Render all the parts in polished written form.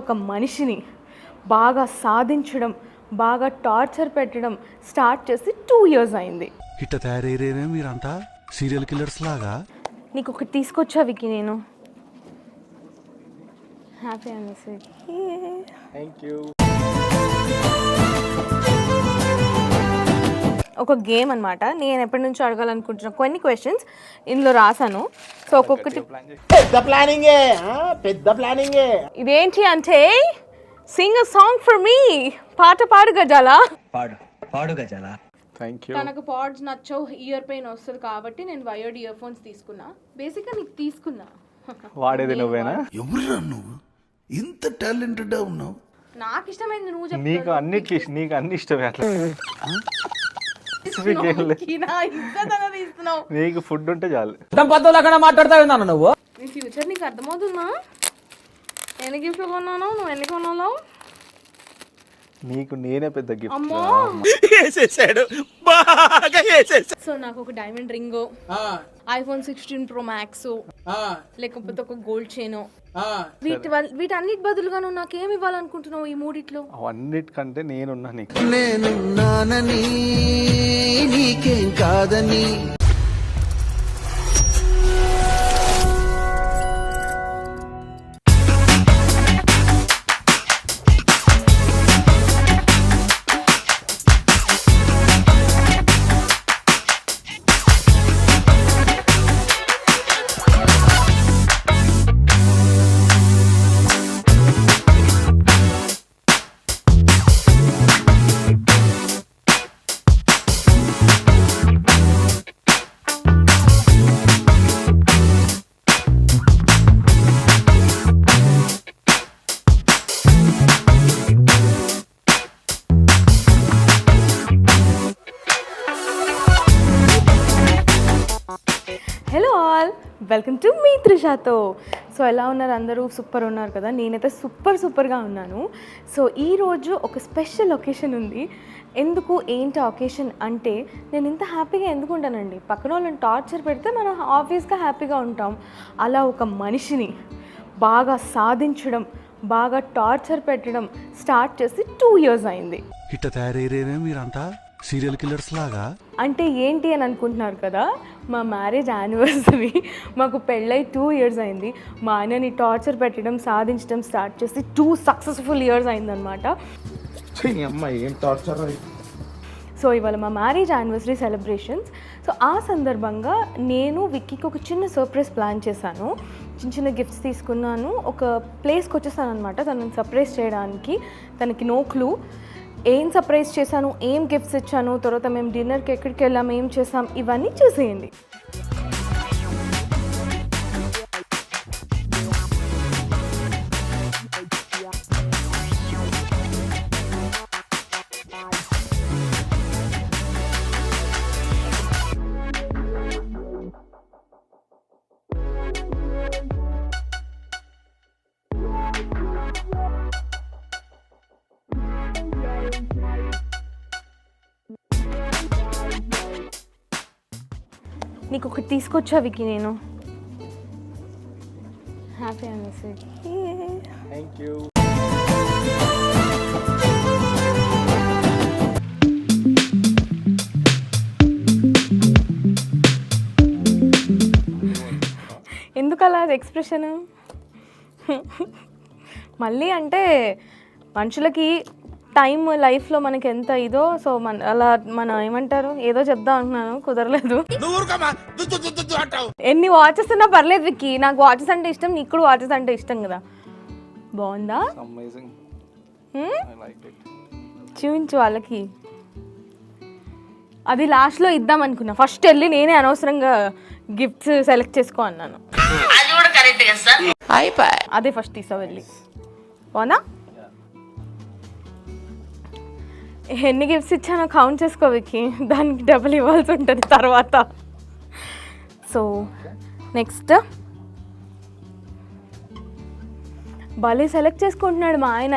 ఒక మనిషిని బాగా సాధించడం, బాగా టార్చర్ పెట్టడం స్టార్ట్ చేసి 2 years అయింది. ఇట్ట తయారయ్యేనే మీరంతా సీరియల్ కిల్లర్స్ లాగా. నీకు ఒకటి తీసుకొచ్చా వికి, నేను హ్యాపీ యానివర్సరీ. Thank you. ఒక గేమ్ అనమాట. నేను ఎప్పటి నుంచో అడగాలనుకుంటున్నా కొన్ని క్వశ్చన్స్ ఇందులో రాశాను. సో ఒక్కొక్కటి పెద్ద ప్లానింగే. ఇదేంటి అంటే సింగ్ అ సాంగ్ ఫర్ మీ. పాట పాడు గజాల. పాడు గజాల. Thank you. తనకు పాడ్స్ నచ్చవు, ఇయర్ పెయిన్ వస్తుంది కాబట్టి నేను వైర్డ్ ఇయర్ ఫోన్స్ తీసుకున్నా. బేసిక్గా నీకు తీసుకున్నా. వాడేది నువ్వేనా? ఎవరురా నువ్వు ఇంత టాలెంటెడ్ ఉన్నావు? నాకు ఇష్టమైంది నువ్వు చెప్పు. నీకు అన్ని ఇష్టమే అట్లా. నీకు ఫుడ్ ఉంటే చాలు. మాట్లాడతావు నువ్వు. నీ ఫ్యూచర్ నీకు అర్థమవుతుందా? ఎన్ని గిఫ్ట్లు కొన్నాను, నువ్వు ఎన్ని కొన్నావు? నీకు నేనే పెద్ద గిఫ్ట్. అమ్మో. సో నాకు ఒక diamond ring, iPhone 16 Pro Max, లేకపోతే ఒక గోల్డ్ చైన్, వీటన్నిటి బదులుగా నువ్వు నాకేమి ఇవ్వాలనుకుంటున్నావు ఈ మూడిట్లో? అవన్నిటికంటే నేనున్నా నీకు. నేనున్నానని నీకేం కాదని. హలో ఆల్, వెల్కమ్ టు మీ త్రిషాతో. సో ఎలా ఉన్నారు అందరూ? సూపర్ ఉన్నారు కదా? నేనైతే సూపర్గా ఉన్నాను. సో ఈరోజు ఒక స్పెషల్ ఒకేషన్ ఉంది. ఎందుకు, ఏంటి ఒకేషన్ అంటే, నేను ఇంత హ్యాపీగా ఎందుకు ఉంటానండి? పక్కన వాళ్ళని టార్చర్ పెడితే మనం ఆబ్వియస్గా హ్యాపీగా ఉంటాం. అలా ఒక మనిషిని బాగా సాధించడం, బాగా టార్చర్ పెట్టడం స్టార్ట్ చేసి 2 years అయింది. ఇట్ట తయారయ్యేనే మీరంతా సీరియల్ కిల్లర్స్ లాగా. అంటే ఏంటి అని అనుకుంటున్నారు కదా? మా మ్యారేజ్ యానివర్సరీ, మాకు పెళ్ళై 2 years అయింది. మా ఆయనని టార్చర్ పెట్టడం, సాధించడం స్టార్ట్ చేసి 2 successful years అయిందనమాట. ఏం టార్చర్. సో ఇవాళ మా మ్యారేజ్ యానివర్సరీ సెలబ్రేషన్స్. సో ఆ సందర్భంగా నేను విక్కీకి ఒక చిన్న సర్ప్రైజ్ ప్లాన్ చేశాను. చిన్న గిఫ్ట్స్ తీసుకున్నాను. ఒక ప్లేస్కి వచ్చేసాను అనమాట తనని సర్ప్రైజ్ చేయడానికి. తనకి నో క్లూ. ఏం సర్ప్రైజ్ చేశాను, ఏం గిఫ్ట్స్ ఇచ్చాను, తర్వాత మేము డిన్నర్కి ఎక్కడికి వెళ్ళాము, ఏం చేసాం, ఇవన్నీ చూసేయండి. నీకు ఒకటి తీసుకొచ్చా వికి, నేను హ్యాపీ యానివర్సరీ. Thank you. ఎందుకు అలా ఎక్స్ప్రెషన్? మళ్ళీ అంటే మనుషులకి టైం లైఫ్లో మనకి ఎంత ఇదో, సో మన ఏమంటారు, ఏదో చెప్దాం అంటున్నాను, కుదరలేదు. ఎన్ని వాచెస్ ఉన్నా పర్లేదు విక్కీ, నాకు వాచెస్ అంటే ఇష్టం, నీకు కూడా వాచెస్ అంటే ఇష్టం కదా. బాగుందా? చూపించు వాళ్ళకి. అది లాస్ట్లో ఇద్దాం అనుకున్నా, ఫస్ట్ వెళ్ళి నేనే అనవసరంగా గిఫ్ట్స్ సెలెక్ట్ చేసుకో అన్నాను. అదే ఫస్ట్ తీసా వెళ్ళి. బాగుందా? ఎన్ని గిఫ్ట్స్ ఇచ్చానో కౌంట్ చేసుకో విక్కీ, దానికి డబుల్ ఇవ్వాల్సి ఉంటుంది తర్వాత. సో నెక్స్ట్ భలే సెలెక్ట్ చేసుకుంటున్నాడు మా ఆయన.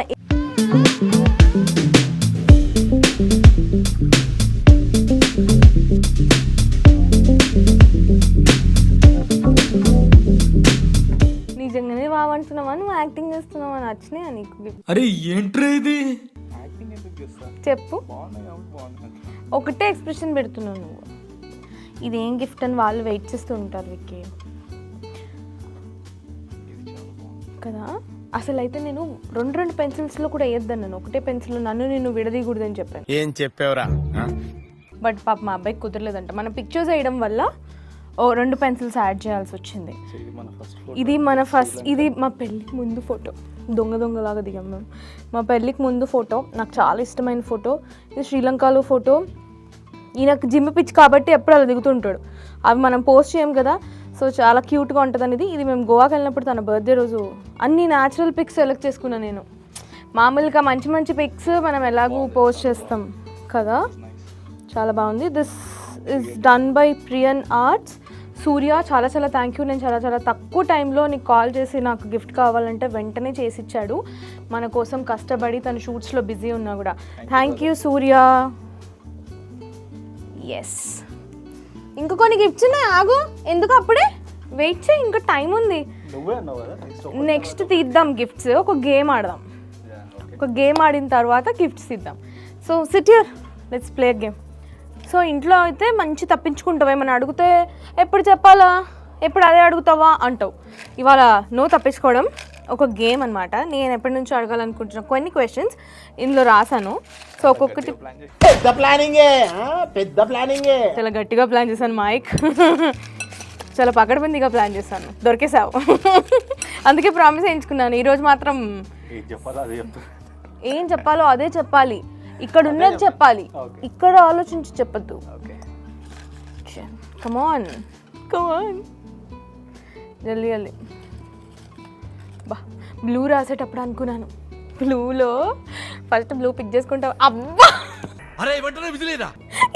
నిజంగానే బాగుంటున్నావా, నువ్వు యాక్టింగ్ చేస్తున్నావా, నచ్చినాయి నీకు gift. అరే ఏంట్రా ఇది? యాక్టింగ్ ఎందుకు చేస్తా? చెప్పు, బాగున్నాయి కాబట్టి బాగున్నాయి. ఒకటే ఎక్స్ప్రెషన్ పెడుతున్నావు నువ్వు. ఇదేం గిఫ్ట్ అని వాళ్ళు వెయిట్ చేస్తూ ఉంటారు విక్కీ కదా. అసలు అయితే నేను రెండు పెన్సిల్స్లో కూడా వేయొద్దన్నాను, ఒకటే పెన్సిల్ నన్ను నిన్ను విడదీయకూడదని చెప్పాను. ఏం చెప్పావురా? బట్ పాప మా అబ్బాయికి కుదరలేదంట. మనం పిక్చర్స్ వేయడం వల్ల ఓ 2 పెన్సిల్స్ యాడ్ చేయాల్సి వచ్చింది. ఇది మా పెళ్ళికి ముందు ఫోటో, దొంగలాగా దిగాం మేము. మా పెళ్ళికి ముందు ఫోటో, నాకు చాలా ఇష్టమైన ఫోటో. ఇది శ్రీలంకలో ఫోటో. ఈయనకు జిమ్ పిచ్ కాబట్టి ఎప్పుడు అలా దిగుతుంటాడు. అవి మనం పోస్ట్ చేయం కదా, సో చాలా క్యూట్గా ఉంటుంది అనేది. ఇది మేము గోవాకి వెళ్ళినప్పుడు తన బర్త్డే రోజు అన్ని న్యాచురల్ పిక్స్ సెలెక్ట్ చేసుకున్నాను నేను. మామూలుగా మంచి పిక్స్ మనం ఎలాగూ పోస్ట్ చేస్తాం కదా. చాలా బాగుంది. This is done by Priyan arts. Surya, చాలా థ్యాంక్ యూ. నేను చాలా తక్కువ టైంలో నీకు కాల్ చేసి నాకు గిఫ్ట్ కావాలంటే వెంటనే చేసిచ్చాడు. మన కోసం కష్టపడి తను షూట్స్లో బిజీ ఉన్నా కూడా. Thank you Surya. ఎస్, ఇంకా కొన్ని గిఫ్ట్స్ ఉన్నాయి, ఆగు. ఎందుకు అప్పుడే వెయిట్ చేయి, ఇంకా టైం ఉంది. నువ్వే అన్నావు కదా నెక్స్ట్ తీద్దాం గిఫ్ట్స్. ఒక గేమ్ ఆడదాం. ఒక గేమ్ ఆడిన తర్వాత గిఫ్ట్స్ ఇద్దాం. So SIT here, let's play game. So ఇంట్లో అయితే మంచి తప్పించుకుంటావు. ఏమైనా అడిగితే ఎప్పుడు చెప్పాలా, ఎప్పుడు అదే అడుగుతావా అంటావు. ఇవాళ నో తప్పించుకోవడం, ఒక గేమ్ అనమాట. నేను ఎప్పటి నుంచో అడగాలనుకుంటున్నా కొన్ని క్వశ్చన్స్ ఇందులో రాశాను. సో ఒక్కొక్కటి చాలా గట్టిగా ప్లాన్ చేశాను మైక్. చాలా పకడ్బందీగా ప్లాన్ చేశాను, దొరికేసావు. అందుకే ప్రామిస్ చేయించుకున్నాను. ఈరోజు మాత్రం ఏం చెప్పాలో అదే చెప్పాలి, ఇక్కడ ఉన్నది చెప్పాలి, ఇక్కడ ఆలోచించి చెప్పద్దు. కమాన్ జల్దీ. బా, బ్లూ రాసేటప్పుడు అనుకున్నాను, బ్లూలో ఫస్ట్ బ్లూ పిక్ చేసుకుంటావు. అబ్బా,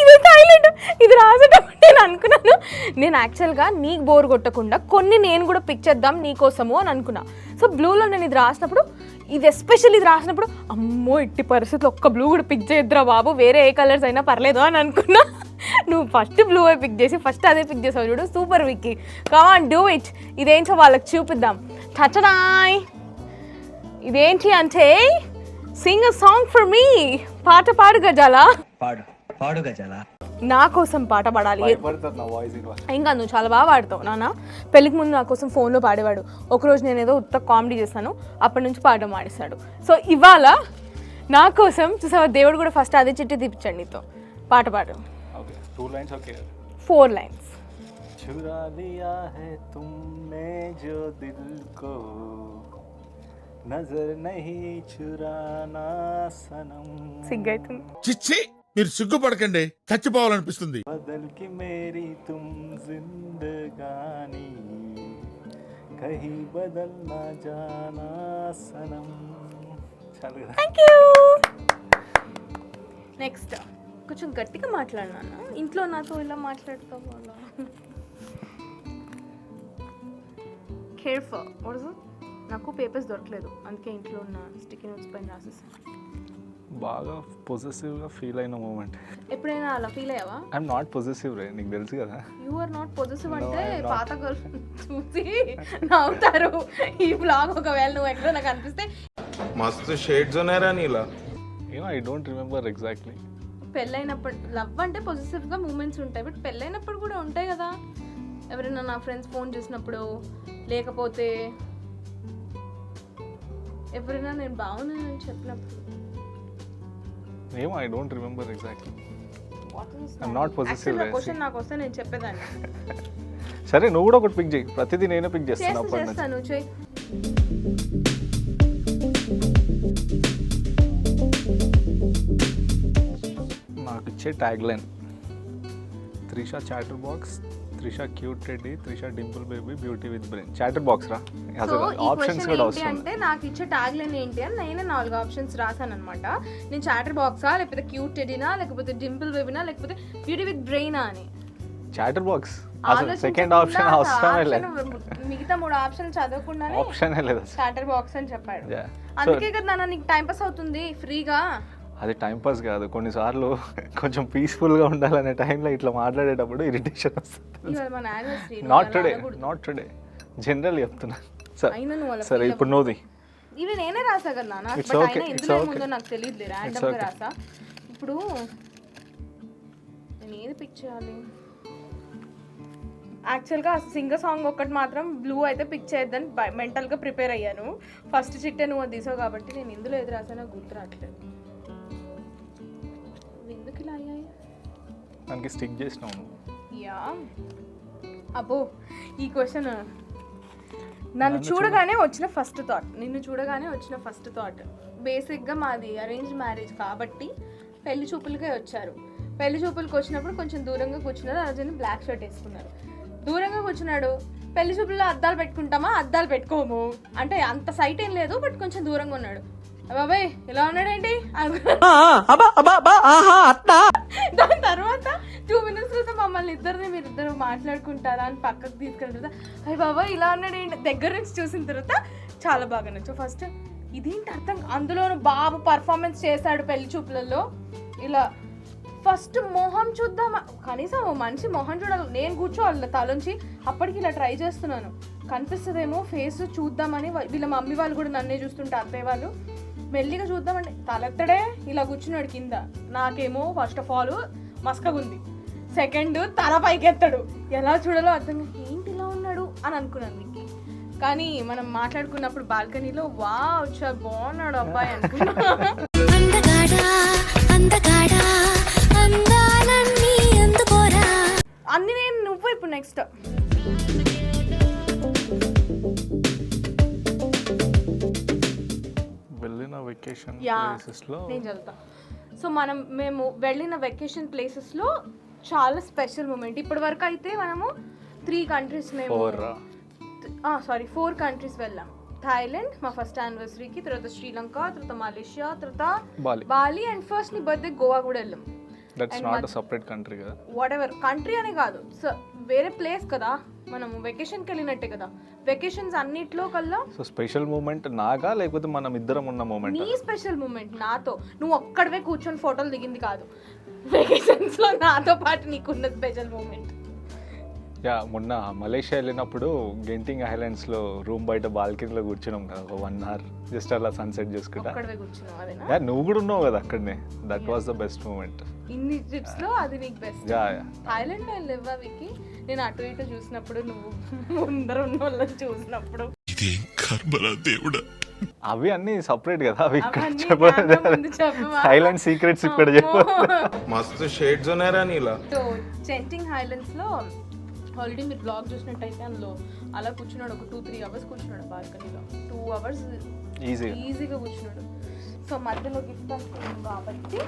ఇది థాయిలాండ్. ఇది రాసేటప్పుడు నేను అనుకున్నాను, నేను యాక్చువల్గా నీకు బోర్ కొట్టకుండా కొన్ని నేను కూడా పిక్ చేద్దాం నీకోసము అని అనుకున్నా. సో బ్లూలో నేను ఇది రాసినప్పుడు, ఇది ఎస్పెషల్లీ ఇది రాసినప్పుడు, అమ్మో ఇట్టి పరిస్థితుల్లో ఒక్క బ్లూ కూడా పిక్ చేయొద్దురా బాబు, వేరే ఏ కలర్స్ అయినా పర్లేదు అని అనుకున్నా. నువ్వు ఫస్ట్ బ్లూ పిక్ చేసి ఫస్ట్ అదే పిక్ చేసావు చూడు, super Vicky. Come on do it. ఇదేంటో వాళ్ళకి చూపిద్దాం. టచడాయ్. ఇదేంటి అంటే సింగ్ అ సాంగ్ ఫర్ మీ. పాట పాడు గజాల. పాడు గజాల. నా కోసం పాట పాడాలి. నా వాయిస్ ఇంకా నువ్వు చాలా బాగా పాడతావు. నాన్న పెళ్ళికి ముందు నా కోసం ఫోన్లో పాడేవాడు. ఒకరోజు నేను ఏదో ఉత్త కామెడీ చేస్తాను, అప్పటి నుంచి పాడడం మానేస్తాడు. సో ఇవాళ నా కోసం చూసావా, దేవుడు కూడా ఫస్ట్ అదే చిట్టి తీపిచ్చాడు నీతో. పాట పాడు. 2 lines ఓకే. 4 lines. चुरा लिया है तुमने जो दिल को, नजर नहीं चुराना सनम. సిగ్గైతుంది. చిచ్చి, మీరు సిగ్గుపడకండి, చచ్చిపోవాలనిపిస్తుంది. बदल की मेरी तुम जिंदगानी, कहीं बदल ना जाना सनम. చాలు కదా. Thank you. నెక్స్ట్ కొంచెం గట్టిగా మాట్లాడినాను. ఇంట్లో నాతో ఇలా మాట్లాడతావు అలా. కేర్ఫుల్. What is it? నాకు పేపర్స్ దొరకలేదు, అందుకే ఇంట్లో ఉన్న స్టిక్కీ నోట్స్ పైన రాసేసాను. బాగా పొజెసివ్గా ఫీల్ అయిన మూమెంట్. ఎప్పుడైనా అలా ఫీల్ అయ్యావా? ఐఎమ్ నాట్ పొజెసివ్ రే, నీకు తెలుసు కదా. యు ఆర్ నాట్ పొజెసివ్ అంటే పాత గర్ల్ చూసి నవ్వుతారు. ఈ బ్లాగ్ ఒకవేళ నువ్వు ఎక్కడో నాకు అనిపిస్తే. మస్తు షేడ్స్ ఉన్నారా నీలా? ఏమో ఐ డోంట్ రిమెంబర్ ఎగ్జాక్ట్లీ. పెళ్ళైనప్పుడు లవ్ అంటే పొజిటివ్గా మూమెంట్స్ ఉంటాయి, బట్ పెళ్ళైనప్పుడు కూడా ఉంటాయి కదా. ఎవరైనా నా ఫ్రెండ్స్ ఫోన్ చేసినప్పుడు, లేకపోతే ఎవరైనా నేను బాగున్నానని చెప్పినప్పుడు. ఏమో I don't remember exactly. I'm not possessive. Question నాకు వస్తే నేను చెప్పేదాన్ని. సరే నువ్వు కూడా ఒకటి పిక్ చేయి, ప్రతిదీ నేనే పిక్ చేస్తాను అప్పటి నుంచి. చేస్తాను, చెయ్యి. నాకు ఇచ్చే tag line Trisha chatter box, Trisha cute teddy, Trisha Dimple baby, beauty with brain. Chatter box రా. అసలు ఆప్షన్స్ కూడా వస్తుంది. అంటే నాకు ఇచ్చే ట్యాగ్ లైన్ ఏంటి అని నేనే 4 ఆప్షన్స్ రాసాను అనమాట. నేను చాటర్ బాక్సా, లేకపోతే క్యూట్ టెడ్డీనా, లేకపోతే డింపుల్ బేబీనా, లేకపోతే బ్యూటీ విత్ బ్రెయినా అని. చాటర్ బాక్స్ అసలు సెకండ్ ఆప్షన్ అవసరమే లేదు. మిగతా 3 ఆప్షన్లు చదవకుండానే ఆప్షనే లేదు. చాటర్ బాక్స్ అని చెప్పాడు. అందుకే కదా నాన్న నీకు టైం పాస్ అవుతుంది ఫ్రీగా. అది టైంపాస్ కాదు, కొన్నిసార్లు కొంచెం పీస్ఫుల్గా ఉండాలనే టైంలో ఇట్లా మాట్లాడేటప్పుడు ఇరిటేషన్ వస్తుంది. నాట్ టుడే జనరల్ చెప్తున్నా. సరే ఇప్పుడు నువ్వుది. ఇవి నేనే రాసా కదా నాకు, It's బట్ okay, అయినా it's ఎందులో okay. ఏముందో నాకు తెలియదు, ర్యాండమ్గా okay. రాసా. ఇప్పుడు నేను ఏది పిక్ చేయాలి? యాక్చువల్గా సింగర్ సాంగ్ ఒక్కటి మాత్రం బ్లూ అయితే పిక్ చేయొద్దని మెంటల్గా ప్రిపేర్ అయ్యాను. ఫస్ట్ చిట్టే నువ్వు అది తీసావు కాబట్టి నేను ఇందులో ఏది రాసానో గుర్తు రావట్లేదు. ఇవి ఎందుకు ఇలా అయ్యాయి? దానికి స్టిక్ చేసినావు నువ్వు. యా అబ్బో ఈ క్వశ్చన్ నిన్ను చూడగానే వచ్చిన ఫస్ట్ థాట్ బేసిక్గా మాది అరేంజ్ మ్యారేజ్ కాబట్టి పెళ్లి చూపులకే వచ్చారు. పెళ్లి చూపులకు వచ్చినప్పుడు కొంచెం దూరంగా కూర్చున్నారు. అర్జున్ బ్లాక్ షర్ట్ వేసుకున్నారు, దూరంగా కూర్చున్నాడు. పెళ్లి చూపుల్లో అద్దాలు పెట్టుకుంటామా? అద్దాలు పెట్టుకోము అంటే అంత సైట్ ఏం లేదు, బట్ కొంచెం దూరంగా ఉన్నాడు. బాబాయ్ ఇలా ఉన్నాడేంటి దాని తర్వాత 2 minutes తర్వాత మమ్మల్ని మీరిద్దరు మాట్లాడుకుంటారా అని పక్కకు తీసుకెళ్ళిన తర్వాత అయ్యి బాబాయ్ ఇలా ఉన్నాడేంటి దగ్గర నుంచి చూసిన తర్వాత చాలా బాగా నచ్చు. ఫస్ట్ ఇదేంటి అర్థం, అందులోను బాబు పర్ఫార్మెన్స్ చేశాడు పెళ్లి చూపులలో. ఇలా ఫస్ట్ మొహం చూద్దామా, కనీసం ఓ మనిషి మొహం చూడాలి. నేను కూర్చోవాలి తలంచి, అప్పటికి ఇలా ట్రై చేస్తున్నాను కనిపిస్తుందేమో ఫేస్ చూద్దామని. వీళ్ళ మమ్మీ వాళ్ళు కూడా నన్నే చూస్తుంటే అత్తయ్య వాళ్ళు మెల్లిగా చూద్దామండి, తలెత్తడే ఇలా కూర్చున్నాడు కింద. నాకేమో ఫస్ట్ ఆఫ్ ఆల్ మస్కగుంది, సెకండ్ తల పైకెత్తాడు. ఎలా చూడాలో అర్థం ఏంటి ఇలా ఉన్నాడు అని అనుకున్నాను మీకు. కానీ మనం మాట్లాడుకున్నప్పుడు బాల్కనీలో వా వచ్చా బాగున్నాడు అబ్బాయి అనుకున్నా. అన్ని నేను నువ్వు ఇప్పుడు నెక్స్ట్ వెళ్ళిన వెకేషన్ యా ప్లేసెస్లో నేను చదువుతా. సో మేము వెళ్ళిన వెకేషన్ ప్లేసెస్లో చాలా స్పెషల్ మూమెంట్. ఇప్పటి వరకు అయితే మనము 3 countries మేము 4 countries వెళ్ళాం. థాయిలాండ్ మా ఫస్ట్ యానివర్సరీకి, తర్వాత శ్రీలంక, తర్వాత మలేషియా, తర్వాత బాలి, అండ్ ఫస్ట్ నీ బర్త్డే గోవా కూడా వెళ్ళాం. That's not a separate country కదా. వాట్ ఎవర్ కంట్రీ అనే కాదు, సో వేరే ప్లేస్ కదా, మనము వెకేషన్కి వెళ్ళినట్టే కదా. వెకేషన్స్ అన్నిట్లో కల్లా సో స్పెషల్ మూమెంట్ నాగా లేకపోతే మనం ఇద్దరం ఉన్న మూమెంట్? నీ స్పెషల్ మూమెంట్ నాతో, నువ్వు ఒక్కడవే కూర్చొని ఫోటోలు దిగింది కాదు, వెకేషన్స్లో నాతో పాటు నీకున్న స్పెషల్ మూమెంట్. యా మొన్న మలేషియా వెళ్ళినప్పుడు గెంటింగ్ ఐలాండ్స్లో రూమ్ బయట బాల్కనీలో కూర్చున్నాం కదా, ఒక 1 hour జస్ట్ అలా సన్సెట్ చూసుకుంటా. ఒక్కడవే కూర్చున్నావు అదేనా? యా నువ్వు కూడా ఉన్నావు కదా అక్కడనే. That was the best moment. ఇన్ని ట్రిప్స్ లో అది నీకు బెస్ట్. యా థాయిలాండ్ లో వెళ్ళేవా వికి? నేను అటు ఇటు చూసినప్పుడు, నువ్వు ముందర ఉన్న వాళ్ళని చూసినప్పుడు, అవి అన్ని సపరేట్ కదా, అవి ఇక్కడ అవన్నీ చెప్పలేదు. camera ముందు చెప్పవా? థాయిలాండ్ సీక్రెట్స్ ఇక్కడ చెప్పు. मस्त शेड्स ఉన్నాయరా నీలా. సో జెంటింగ్ హైలాండ్స్ లో ఆల్రెడీ మీరు బ్లాగ్ చూసినట్టయితే అందులో అలా కూర్చున్నాడు, ఒక 2-3 hours కూర్చున్నాడు బాల్కనీలో. 2 hours ఈజీగా కూర్చున్నాడు. సో మధ్యలో గిఫ్ట్ అనుకున్నాను కాబట్టి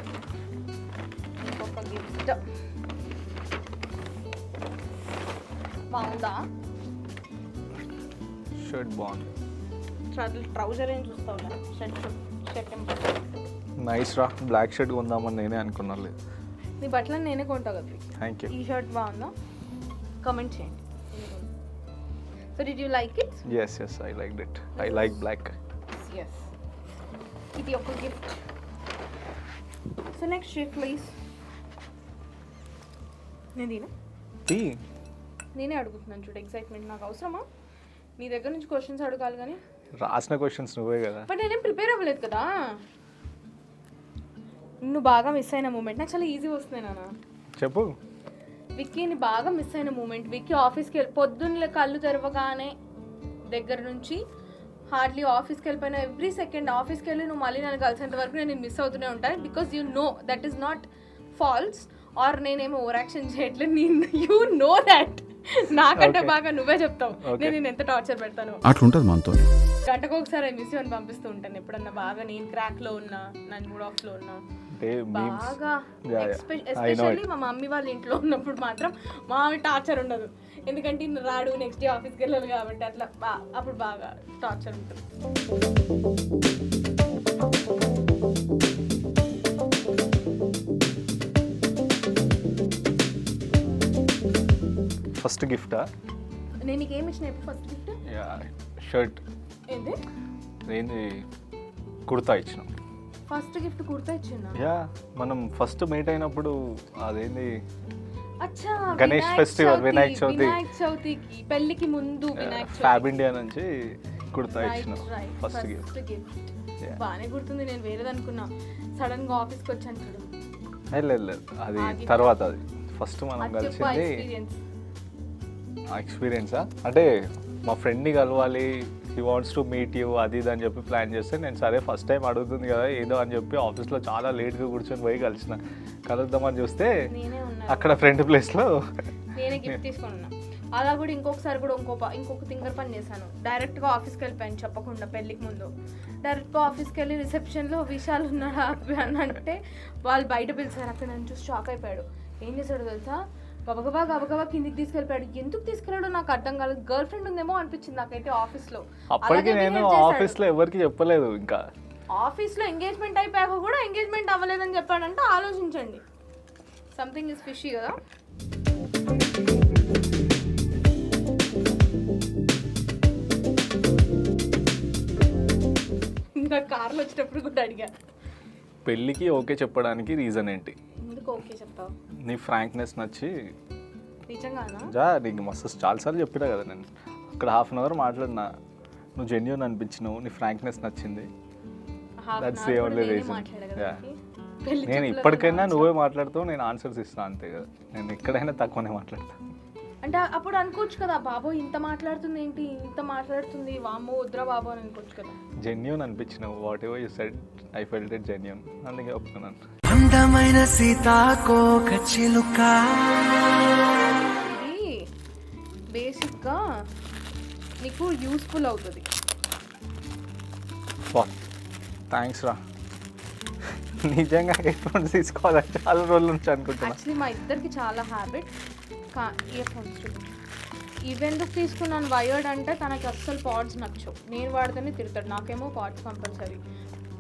ఇంకొక గిఫ్ట్ బాగుందా? షర్ట్ బాగుంది. ట్రౌజర్ ఏం చూస్తావు, షర్ట్ నైస్ రా. బ్లాక్ షర్ట్ కొందామని నేనే అనుకున్నాను. నీ బట్టలను నేనే కొంటా కదా. Thank you. ఈ షర్ట్ బాగుందా? కమెంట్ చేయండి. So did you like it? Yes I like it. I like black. Yes. ఇది ఒక gift. So next shirt please. నేనే అడుగుతున్నాను చూడు, ఎక్సైట్మెంట్. నాకు అవసరమా నీ దగ్గర నుంచి క్వశ్చన్స్ అడగాలి? కానీ రాసిన క్వశ్చన్స్ నువ్వే కదా. బట్ నేనేం ప్రిపేర్ అవ్వలేదు కదా. నువ్వు బాగా మిస్ అయిన మూమెంట్ నాకు చాలా ఈజీ వస్తున్నాయి నాన్న. చెప్పు. విక్కీని బాగా మిస్ అయిన మూమెంట్. విక్కీ ఆఫీస్కి పొద్దున్న కళ్ళు తెరవగానే దగ్గర నుంచి హార్డ్లీ ఆఫీస్కి వెళ్ళిపోయినా ఎవ్రీ సెకండ్ ఆఫీస్కి వెళ్ళి నువ్వు మళ్ళీ నన్ను కలిసేంత వరకు నేను మిస్ అవుతూనే ఉంటాను. Because you know that is not false, or నేనేమో ఓవర్ యాక్షన్ చేయట్లేదు. You know that. నాకంటే బాగా నువ్వే చెప్తావు నేను ఎంత టార్చర్ పెడతాను. అట్లుంటది మనతో. గంటకు ఒకసారి మిస్ అని పంపిస్తూ ఉంటాను ఎప్పుడన్నా బాగా నేను క్రాక్ లో ఉన్నా, నన్ను మూడ్ ఆఫ్ లో ఉన్నా. బాగా ఎస్పెషల్లీ మా మమ్మీ వాళ్ళ ఇంట్లో ఉన్నప్పుడు మాత్రం మావి టార్చర్ ఉండదు, ఎందుకంటే రాడు నెక్స్ట్ డే ఆఫీస్కి వెళ్ళాలి కాబట్టి. అట్లా అప్పుడు బాగా టార్చర్ ఉంటుంది. ఫస్ట్ గిఫ్టా? నేను నీకు ఏమి ఇచ్చిన ఫస్ట్ గిఫ్ట్? షర్ట్. ఏంటి? ఏంది కుర్తా ఇచ్చిన. ఫస్ట్ గిఫ్ట్ కుర్తా ఇచ్చిన? యా మనం ఫస్ట్ మీట్ అయినప్పుడు అదేంది అచ్చా గణేష్ ఫెస్టివల్, వినాయక చవితి, వినాయక చవితికి పెళ్ళికి ముందు వినాయక చవితి ఫ్యాబ్ ఇండియా నుంచి కుర్తా ఇచ్చిన ఫస్ట్ గిఫ్ట్. Gift Yeah. బాగానే గుర్తుంది, నేను వేరేది అనుకున్నా. సడన్ గా ఆఫీస్కి వచ్చాను చూడు. లేదు అది తర్వాత, అది ఫస్ట్ మనం అది చెప్పు కలిసింది ఎక్స్పీరియన్స్. ఎక్స్పీరియన్సా అంటే మా ఫ్రెండ్ని కలవాలి, he wants to meet you అది ఇది అని చెప్పి ప్లాన్ చేస్తే నేను సరే ఫస్ట్ టైం అడుగుతుంది కదా ఏదో అని చెప్పి ఆఫీస్లో చాలా లేట్గా కూర్చొని పోయి కలుద్దామని చూస్తే నేనే ఉన్నా, అక్కడ ఫ్రంట్ ప్లేస్లో నేనే గిఫ్ట్ తీసుకొని ఉన్నా. అలా కూడా ఇంకొకసారి కూడా ఇంకొక తింగర్ పని చేశాను. డైరెక్ట్గా ఆఫీస్కి వెళ్ళిపోయాను చెప్పకుండా, పెళ్ళికి ముందు. డైరెక్ట్గా ఆఫీస్కి వెళ్ళి రిసెప్షన్లో విశాల్ ఉన్నాడా అని అంటే వాళ్ళు బయట పిలిచారు. అక్కడ నన్ను చూసి షాక్ అయిపోయాడు. ఏం చేశాడు తెలుసా, గబగబా కిందికి తీసుకెళ్ళిపోయాడు. ఎందుకు తీసుకెళ్ళాడో నాకు అర్థం కాలేదు. గర్ల్ ఫ్రెండ్ ఉందేమో అనిపించింది నాకైతే ఆఫీస్లో. అప్పటికి నేను ఆఫీస్లో ఎవరికి చెప్పలేదు. ఇంకా ఆఫీస్లో ఎంగేజ్మెంట్ అయిపోయాక కూడా ఎంగేజ్మెంట్ అవ్వలేదని చెప్పాడంటే ఆలోచించండి, సంథింగ్ ఇస్ ఫిషీ కదా. ఇంకా కార్లో వచ్చేటప్పుడు కూడా అడిగా, పెళ్ళికి ఓకే చెప్పడానికి రీజన్ ఏంటి? ఎందుకు ఓకే చెప్తావు? నీ ఫ్రాంక్నెస్ నచ్చి. నిజంగానా? నీకు మస్తు చాలాసార్లు చెప్పినా కదా నేను అక్కడ హాఫ్ అన్ అవర్ మాట్లాడినా, నువ్వు జెన్యూన్ అనిపించినావు, నీ ఫ్రాంక్నెస్ నచ్చింది. That's the only reason. Yeah. నేను ఇప్పటికైనా నువ్వే మాట్లాడుతావు, నేను ఆన్సర్స్ ఇస్తాను అంతే కదా. నేను ఎక్కడైనా తక్కువనే మాట్లాడతాను. అంటే అప్పుడు అనుకోవచ్చు కదా, బాబో ఇంత మాట్లాడుతుంది ఏంటి, ఇంత మాట్లాడుతుంది, వామ్మో వద్దురా బాబో అని అనుకోవచ్చు కదా. జెన్యూన్ అనిపించినావు, whatever you said I felt it genuine, అందుకే ఒప్పుకున్నాను. అందమైన సీతాకోక చిలుక. ఇది బేసిక్గా నీకు యూస్ఫుల్ అవుతుంది. థ్యాంక్స్ రా, నిజంగా హెడ్ ఫోన్స్ తీసుకోవాలని చాలా రోజుల నుంచి అనుకుంటున్నా. యాక్చువల్లీ మా ఇద్దరికి చాలా హ్యాబిట్ ఇయర్ ఫోన్స్. ఇవెందుకు తీసుకున్నాను వైర్డ్ అంటే తనకి అస్సలు పాడ్స్ నచ్చవు, నేను వాడితేనే తిడతాడు. నాకేమో పాడ్స్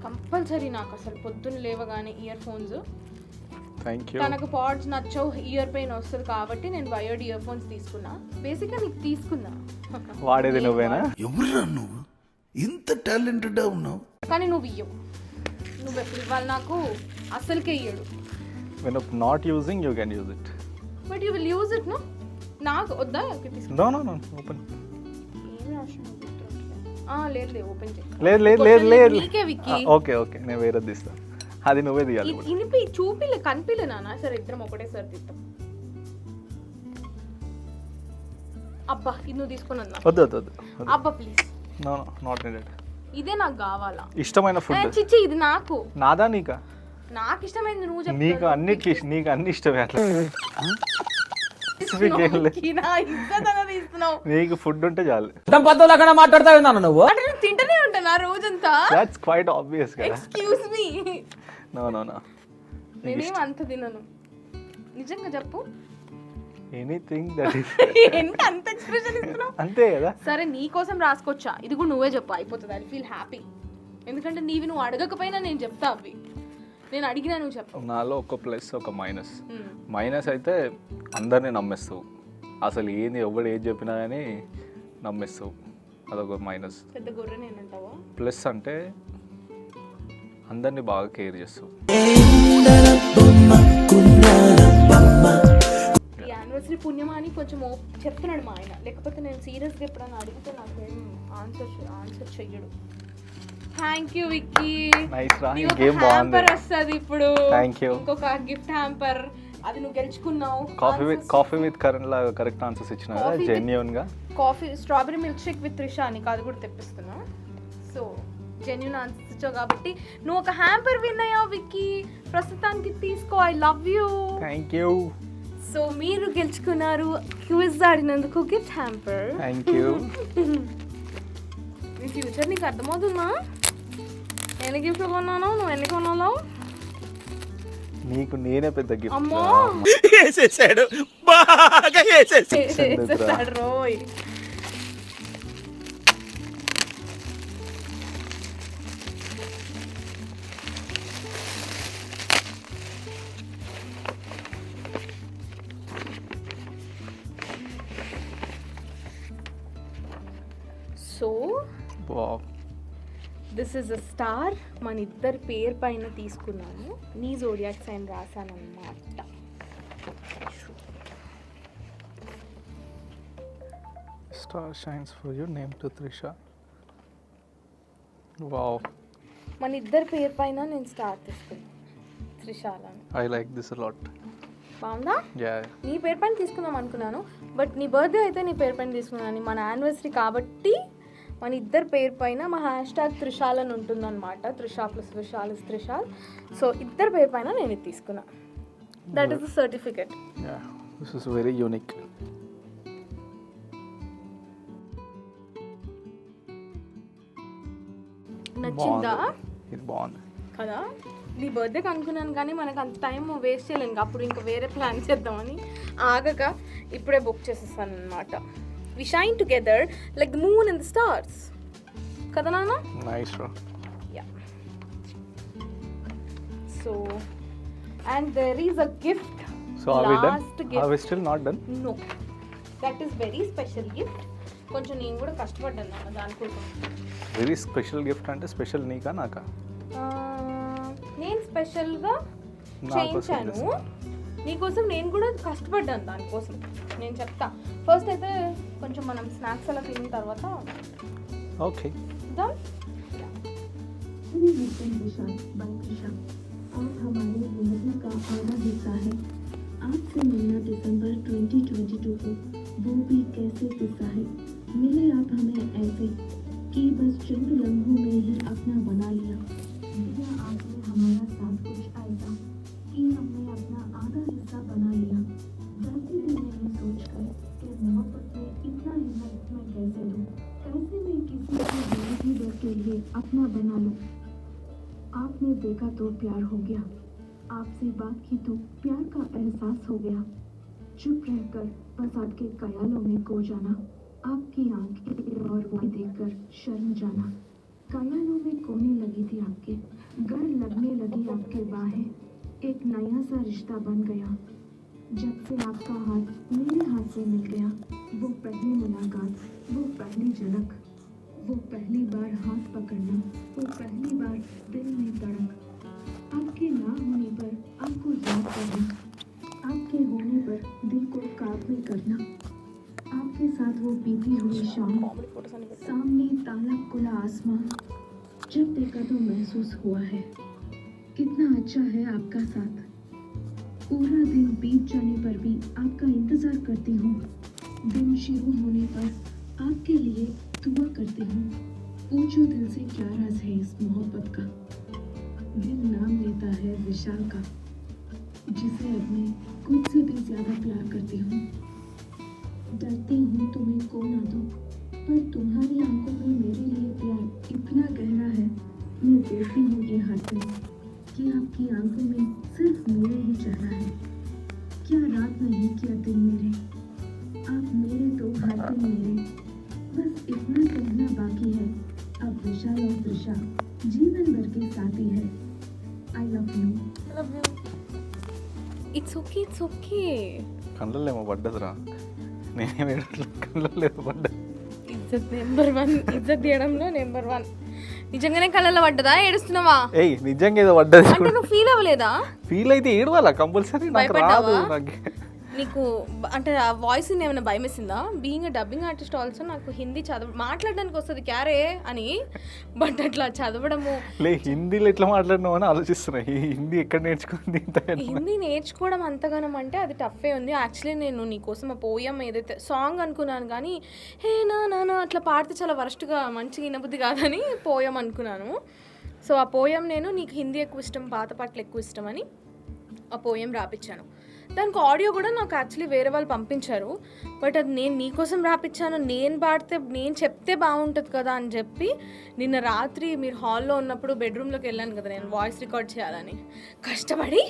కంపల్సరీ నాకు అసలు పొద్దున్న లేవగానే ఇయర్ ఫోన్స్. Thank you. తనకు పాడ్స్ నచ్చవు, ఇయర్ పెయిన్ వస్తుంది కాబట్టి నేను వైర్డ్ ఇయర్ ఫోన్స్ తీసుకున్నా. బేసిక్గా నీకు తీసుకున్నా. వాడేది నువ్వేనా? ఎవరురా నువ్వు ఇంత టాలెంటెడ్ ఉన్నావు? కానీ నువ్వు ఇయ్యవు, నువ్వు ఎప్పుడు ఇవ్వాలి నాకు, అస్సలకే ఇయ్యడు. When not using you can use it, but you will use it. నాకు వద్దా? No open. ఏమి అవసరం లేదు, ఓపెన్ చేయి. లేదు నీకే విక్కీ. ఓకే నేను వేరే తీస్తాను, అది నువ్వే తీయాలి. ఇనిపి చూపిలే కనిపిలే నాన్న. సరే ఇద్దరం ఒకటేసారి తీద్దాం. అబ్బా ఇది నువ్వు తీసుకుని అన్నా. వద్దు. అబ్బా ప్లీజ్. No not needed. ఇదే నాకు కావాలా. ఇష్టమైన ఫుడ్. చిచ్చి ఇది నాకు. నాదా నీకా? నాకు ఇష్టమైంది నువ్వు చెప్పు. నీకు అన్ని ఇష్టమే అట్లా. నీకు ఫుడ్ ఉంటే చాలు. నువ్వు అంటే నేను తింటూనే ఉంటానా రోజంతా? దట్స్ క్వైట్ ఆబ్వియస్ కదా. Excuse me. నో నేనేం అంత తినను, నిజంగా చెప్పు. Anything that is. ఎంత అంత ఎక్స్ప్రెషన్ ఇస్తున్నావు? అంతే కదా. సరే నీ కోసం రాసుకొచ్చా, ఇది కూడా నువ్వే చెప్పు, అయిపోతుంది. I feel happy. ఎందుకంటే నువ్వు అడగకపోయినా నేను చెప్తా అవి. నేను అడిగినా నువ్వు చెప్పు. నాలో ఒక ప్లస్ ఒక మైనస్. మైనస్ అయితే అందరినీ నమ్మేస్తావు, అసలు ఏంది ఎవడు ఏది చెప్పినా కానీ నమ్మేస్తావు, అదొక మైనస్. పెద్ద గొర్రె నేనంటావా? ప్లస్ అంటే అందరినీ బాగా కేర్ చేస్తావు. ఈ యానివర్సరీ పుణ్యమా అని కొంచెం చెప్తున్నాడు మా ఆయన, లేకపోతే నేను సీరియస్గా ఎప్పుడైనా అడిగితే నాకేం ఆన్సర్ చెయ్యడు. Thank you Vicky. నైస్ రా, ఈ నీకు గేమ్ బాగుంది. హ్యాంపర్ వస్తుంది ఇప్పుడు. Thank you. ఇంకొక గిఫ్ట్ హ్యాంపర్, అది నువ్వు గెలుచుకున్నావు. కాఫీ విత్ కరణ్ లాగా కరెక్ట్ ఆన్సర్స్ ఇచ్చిన కదా, జెన్యూన్ గా. Coffee strawberry milk shake with Trisha అని అది కూడా తెప్పిస్తున్నా. సో జెన్యూన్ ఆన్సర్స్ ఇచ్చావు కాబట్టి నువ్వు ఒక హ్యాంపర్ విన్ అయ్యావు విక్కీ. ప్రస్తుతానికి తీసుకో. I love you. Thank you. So మీరు గెలుచుకున్నారు క్విజ్ ఆడినందుకు గిఫ్ట్ హ్యాంపర్. Thank you. నీ ఫ్యూచర్ నీకు అర్థమవుతుందా? ఎన్ని గిఫ్ట్లు కొన్నాను, నువ్వు ఎన్ని కొన్నావు? నీకు నేనే పెద్ద గిఫ్ట్. అమ్మో వేసేసాడు, బాగా వేసేసాడు రోయ్. So this is a star. మన ఇద్దరి పేరు పైన తీసుకున్నాను, నీ జోడియాక్ సైన్ రాశాను అన్నమాట. Star shines for you, name to Trisha. Wow, మన ఇద్దరి పేరు పైన నేను స్టార్ తీసుకున్నాను, త్రిషాల్ అని. I like this lot. బాగుందా? యా, నీ పేరు పైన తీసుకుందాం అనుకున్నాను, బట్ నీ బర్త్డే అయితే నీ పేరు పైన తీసుకున్నాను. మన యానివర్సరీ కాబట్టి మన ఇద్దరి పేరు పైన మా హ్యాష్ట్యాగ్ త్రిషాల్ అని ఉంటుందన్నమాట. Trisha plus Vishal is Trishal. So ఇద్దరి పేరు పైన నేను ఇది తీసుకున్నా. That is the certificate. Yeah, this is very unique. నచ్చిందా? ఇది బాగుంది కదా. నీ బర్త్డేకి అనుకున్నాను కానీ మనకు అంత టైం వేస్ట్ చేయలేను, అప్పుడు ఇంకా వేరే ప్లాన్ చేద్దామని ఆగక ఇప్పుడే బుక్ చేసేసాను అనమాట. We shine together like the moon and the stars కదా నాన్న? నైస్ రా. Yeah. So and there is a gift. So are we done? Last our gift. We still not done? No, that is very special gift. కొంచెం నేను కూడా కష్టపడ్డాను నాన్న దానికోసం. Very special gift అంటే స్పెషల్ నీకా నాకా? నేను స్పెషల్గా నా కోసం చేయించాను, నీకోసం నేను కూడా కష్టపడ్డాను దానికోసం. నేను చెప్తా. ఫస్ట్ అయితే కొంచెం మనం స్నాక్స్ అలా తిన్న తర్వాత ఓకే. దా. आप हमारे जिंदगी का आधा हिस्सा है। आपसे मिलना दिसंबर 2022 को वो भी कैसे किस्सा है। मिले आप हमें ऐसे कि बस चंद लम्हों में ही अपना बना लिया। मिला आपने हमारा साथ कुछ ऐसा कि हमने अपना आधा हिस्सा बना लिया। डरती भी नहीं सोचकर कि मोहब्बत में इतना हिम्मत मैं कैसे दूँ, कैसे मैं किसी को जिंदगी भर के लिए अपना बना लूँ। आपने देखा तो प्यार हो गया, आपसे बात की तो प्यार का एहसास हो गया। चुप रहकर बस आपके ख्यालों में खो जाना, आपकी आंखें और वो देखकर शर्म जाना। ख्यालों में खोने लगी थी आपके, घर लगने लगी आपके बाहें, एक नया सा रिश्ता बन गया। जब से आपका हाथ मेरे हाथ से मिल गया, वो पहली मुलाकात, वो पहली झलक, वो पहली बार हाथ पकड़ना, वो पहली बार दिल में तड़क। आपके ना होने पर आपको याद करना, आपके होने पर दिल को काब में करना। आपके साथ वो बीती हुई शाम, सामने ताला खुला आसमां, जब देखा तो महसूस हुआ है कितना अच्छा है आपका साथ। पूरा दिन बीत जाने पर भी आपका इंतजार करती हूँ, दिन शुरू होने पर आपके लिए दुआ करती हूँ। पूछो दिल से क्या राज है इस मोहब्बत का। दिल नाम लेता है विशाल का, जिसे अब मैं खुद से भी ज्यादा प्यार करती हूँ। डरती हूँ तुम्हें खो ना दूँ, पर तुम्हारी आंखों में मेरे लिए प्यार इतना गहरा है। मैं देखती हूँ ये हर दिन कि आपकी आंखों में सिर्फ मेरे ही चेहरा है। क्या रात नहीं क्या दिन मेरे, आप मेरे तो हर दिन मेरे। बस इतना कहना बाकी है, अब विशाल और त्रिशा जीवन भर के साथी है। I love you. It's okay, it's okay. కళ్ళల్లో ఏమో పడ్డదిరా. నేనేం కళ్ళల్లో ఏమో పడ్డా. ఇజ్జత్ నెంబర్ 1, ఇజ్జత్ తీయడంలో నెంబర్ 1. నిజంగానే కళ్ళల్లో పడ్డదా? ఏడుస్తున్నావా? ఏయ్ నిజంగా ఏదో పడ్డది. అంటే నువ్వు ఫీల్ అవ్వలేదా? ఫీల్ అయితే ఏడవాలా కంపల్సరీ. నాకు రాదు. నీకు అంటే ఆ వాయిస్ ఏమైనా భయం వేసిందా? బీయింగ్ డబ్బింగ్ ఆర్టిస్ట్ ఆల్సో నాకు హిందీ మాట్లాడడానికి వస్తుంది క్యారే అని, బట్ అట్లా చదవడము లే హిందీలో ఎట్లా మాట్లాడినావు అని ఆలోచిస్తున్నా. ఈ హిందీ ఎక్కడ నేర్చుకుంది? హిందీ నేర్చుకోవడం అంతగానం అంటే అది టఫే ఉంది. యాక్చువల్లీ నేను నీకోసం ఆ పోయం ఏదైతే సాంగ్ అనుకున్నాను కానీ హే నా నాన్న అట్లా పాడితే చాలా వరస్ట్గా మంచిగా వినబుద్ధి కాదని పోయం అనుకున్నాను. సో ఆ పోయం నేను నీకు హిందీ ఎక్కువ ఇష్టం, పాత పాటలు ఎక్కువ ఇష్టం అని ఆ పోయం రాపించాను. దానికి ఆడియో కూడా నాకు యాక్చువల్లీ వేరే వాళ్ళు పంపించారు, బట్ అది నేను నీకోసం రాపించాను. నేను పాడితే నేను చెప్తే బాగుంటుంది కదా అని చెప్పి నిన్న రాత్రి మీరు హాల్లో ఉన్నప్పుడు బెడ్రూమ్లోకి వెళ్ళాను కదా నేను వాయిస్ రికార్డ్ చేయాలని, కష్టపడి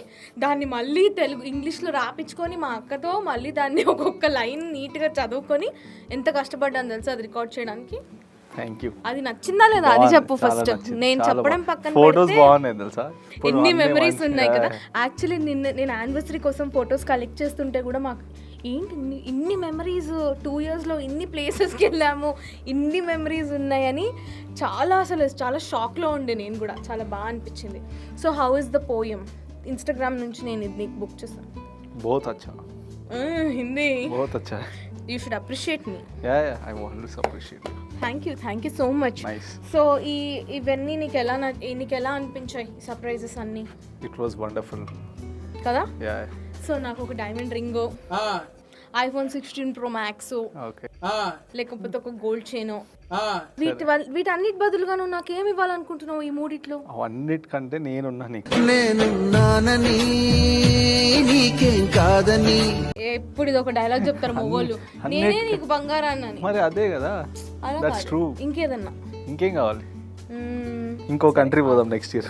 దాన్ని మళ్ళీ ఇంగ్లీష్లో రాపించుకొని మా అక్కతో మళ్ళీ దాన్ని ఒక్కొక్క లైన్ నీట్గా చదువుకొని ఎంత కష్టపడ్డాను తెలుసా అది రికార్డ్ చేయడానికి. Thank you. అది నచ్చిందా లేదా అది చెప్పు ఫస్ట్. నేను చెప్పడం పక్కన ఫోటోస్ బాగున్నాయి తెలుసా, ఎన్ని మెమరీస్ ఉన్నాయి కదా. యాక్చువల్లీ నేను యానివర్సరీ కోసం ఫొటోస్ కలెక్ట్ చేస్తుంటే కూడా మాకు ఏంటి ఇన్ని మెమరీస్ 2 yearsలో ఇన్ని ప్లేసెస్కి వెళ్ళాము, ఇన్ని మెమరీస్ ఉన్నాయని అసలు చాలా షాక్లో ఉండే నేను కూడా. చాలా బాగా అనిపించింది. So how is the poem? Instagram నుంచి నేను ఇది నీకు బుక్ చేస్తాను. बहुत अच्छा, హిందీ बहुत अच्छा. You should appreciate me. Yeah I always appreciate. Thank you so much. Nice. So ఇవన్నీ నీకు ఎలా అనిపించాయి సర్ప్రైజెస్ అన్నీ? ఇట్ వాస్ వండర్ఫుల్ కదా. యా. సో నాకు ఒక diamond ring, iPhone 16 Pro Max, okay. లేకపోతే ఒక గోల్డ్ చైన్, వీటన్నిటి బదులుగా నువ్వు నాకేమి ఇవ్వాలనుకుంటున్నావు ఈ మూడిట్లో? అవన్నిటికంటే నేనున్నా నీకు. నేనున్నానని నీకేం కాదని ఎప్పుడు ఇది ఒక డైలాగ్ చెప్తారు మొగోళ్ళు, నేనే నీకు బంగారాన్ని అని. మరి అదే కదా, అలా దట్స్ కాదు. ట్రూ. ఇంకేదన్నా? ఇంకేం కావాలి? ఇంకో కంట్రీ పోదాం నెక్స్ట్ ఇయర్.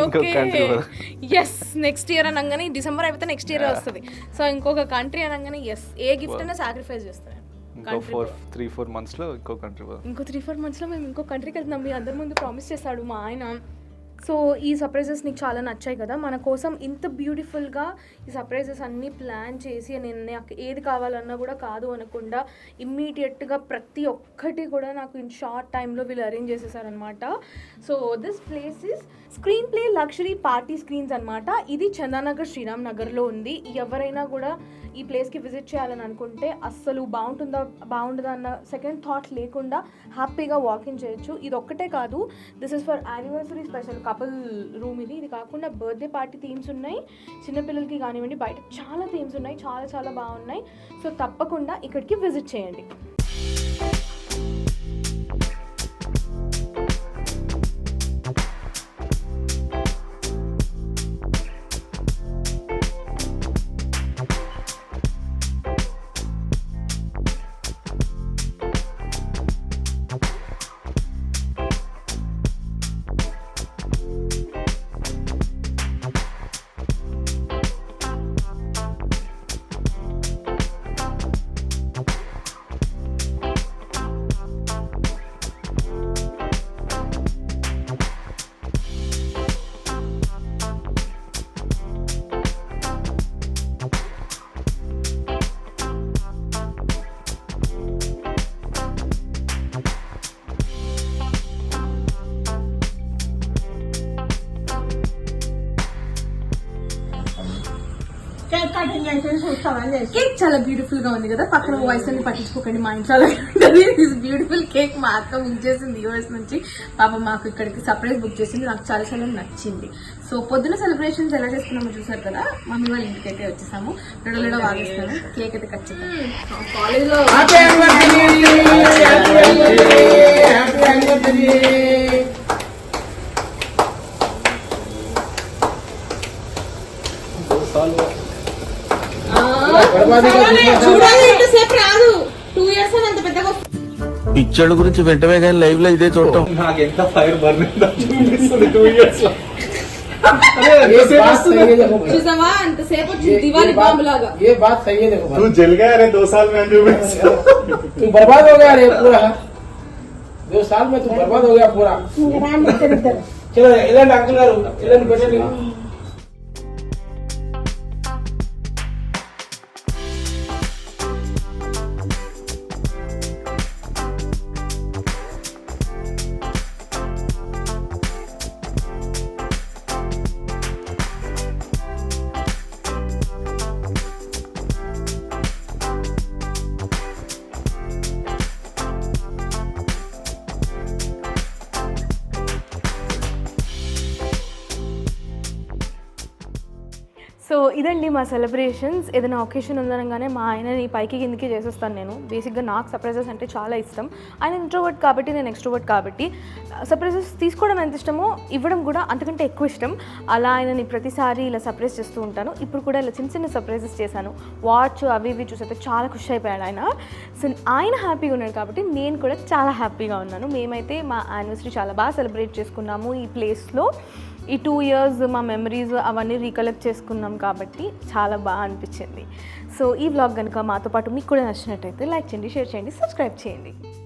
ఇంకో country పోదాం. ఎస్, నెక్స్ట్ ఇయర్ అనగానే డిసెంబర్ అయిపోతే నెక్స్ట్ ఇయర్ వస్తుంది. సో ఇంకొక కంట్రీ అనగానే ఎస్, ఏ గిఫ్ట్ అయినా సాక్రిఫైస్ చేస్తాను. ఇంకో 3-4 monthsలో ఇంకో కంట్రీ పోదాం. ఇంకో 3-4 monthsలో మేము ఇంకో కంట్రీకి వెళ్తున్నాం. మీ అందరి ముందు ప్రామిస్ చేస్తాడు మా ఆయన. సో ఈ సర్ప్రైజెస్ నీకు చాలా నచ్చాయి కదా. మన కోసం ఇంత బ్యూటిఫుల్గా ఈ సర్ప్రైజెస్ అన్నీ ప్లాన్ చేసి, నేను నాకు ఏది కావాలన్నా కూడా కాదు అనకుండా ఇమ్మీడియట్గా ప్రతి ఒక్కటి కూడా నాకు ఇన్ షార్ట్ టైంలో వీళ్ళు అరేంజ్ చేసేసారనమాట. So this place is screen play luxury party screens అనమాట. ఇది చందానగర్, శ్రీరామ్ నగర్లో ఉంది. ఎవరైనా కూడా ఈ ప్లేస్కి విజిట్ చేయాలని అనుకుంటే అస్సలు బాగుంటుందా అన్న సెకండ్ థాట్ లేకుండా హ్యాపీగా వాకింగ్ చేయొచ్చు. ఇది ఒక్కటే కాదు, this is for anniversary special couple room. ఇది కాకుండా బర్త్డే పార్టీ థీమ్స్ ఉన్నాయి, చిన్నపిల్లలకి కానివ్వండి, బయట చాలా థీమ్స్ ఉన్నాయి, చాలా చాలా బాగున్నాయి. సో తప్పకుండా ఇక్కడికి విజిట్ చేయండి. కేక్ చాలా బ్యూటిఫుల్ గా ఉంది కదా. పక్కన వాయిస్ అన్ని పట్టించుకోకండి, మా ఇంట్లో బ్యూటిఫుల్ కేక్ మా అక్క బుక్ చేసింది యూఎస్ నుంచి. పాప మాకు ఇక్కడికి సర్ప్రైజ్ బుక్ చేసింది, నాకు చాలా చాలా నచ్చింది. సో పొద్దున సెలబ్రేషన్స్ ఎలా చేసుకున్నామో చూసారు కదా. మమ్మీ వాళ్ళ ఇంటికి అయితే వచ్చేసాము. లడో వాగేస్తాను, కేక్ అయితే కట్ చేద్దాం. కాలేజ్ లో రాదు 2 years అంత పెద్దగా పిచ్చోళ్ళ గురించి వెంటనే కానీ లైవ్ లో ఇదే చూడటం. నాకు ఎంత ఫైర్ బర్న్ 2 years లో. చూసావా అంతసేపు దివాళీ బాంబు లాగా. ये बात सही है देखो तू जल गया रे 2 साल में जो तुम बर्बाद हो गया रे पूरा 2 साल में तुम बर्बाद हो गया पूरा. चलो इलांటి अंकल గారు ఇలాంటి పెట్టండి. సో ఇదండి మా సెలబ్రేషన్స్. ఏదైనా ఒకేషన్ ఉందనగానే మా ఆయనని పైకి కిందికి చేసేస్తాను నేను. బేసిక్గా నాకు సర్ప్రైజెస్ అంటే చాలా ఇష్టం. ఆయన ఇంట్రోవర్ట్ కాబట్టి, నేను ఎక్స్ట్రోవర్ట్ కాబట్టి సర్ప్రైజెస్ తీసుకోవడం ఎంత ఇష్టమో ఇవ్వడం కూడా అంతకంటే ఎక్కువ ఇష్టం. అలా ఆయనని ప్రతిసారి ఇలా సర్ప్రైజ్ చేస్తూ ఉంటాను. ఇప్పుడు కూడా ఇలా చిన్న చిన్న సర్ప్రైజెస్ చేశాను. వాచ్ అవి ఇవి చూసైతే చాలా ఖుషి అయిపోయాడు ఆయన. సో ఆయన హ్యాపీగా ఉన్నాడు కాబట్టి నేను కూడా చాలా హ్యాపీగా ఉన్నాను. మేమైతే మా యానివర్సరీ చాలా బాగా సెలబ్రేట్ చేసుకున్నాము ఈ ప్లేస్లో. ఈ 2 years మా మెమరీస్ అవన్నీ రీకలెక్ట్ చేసుకున్నాం కాబట్టి చాలా బాగా అనిపించింది. సో ఈ వ్లాగ్ కనుక మాతో పాటు మీకు కూడా నచ్చినట్టయితే లైక్ చేయండి, షేర్ చేయండి, సబ్స్క్రైబ్ చేయండి.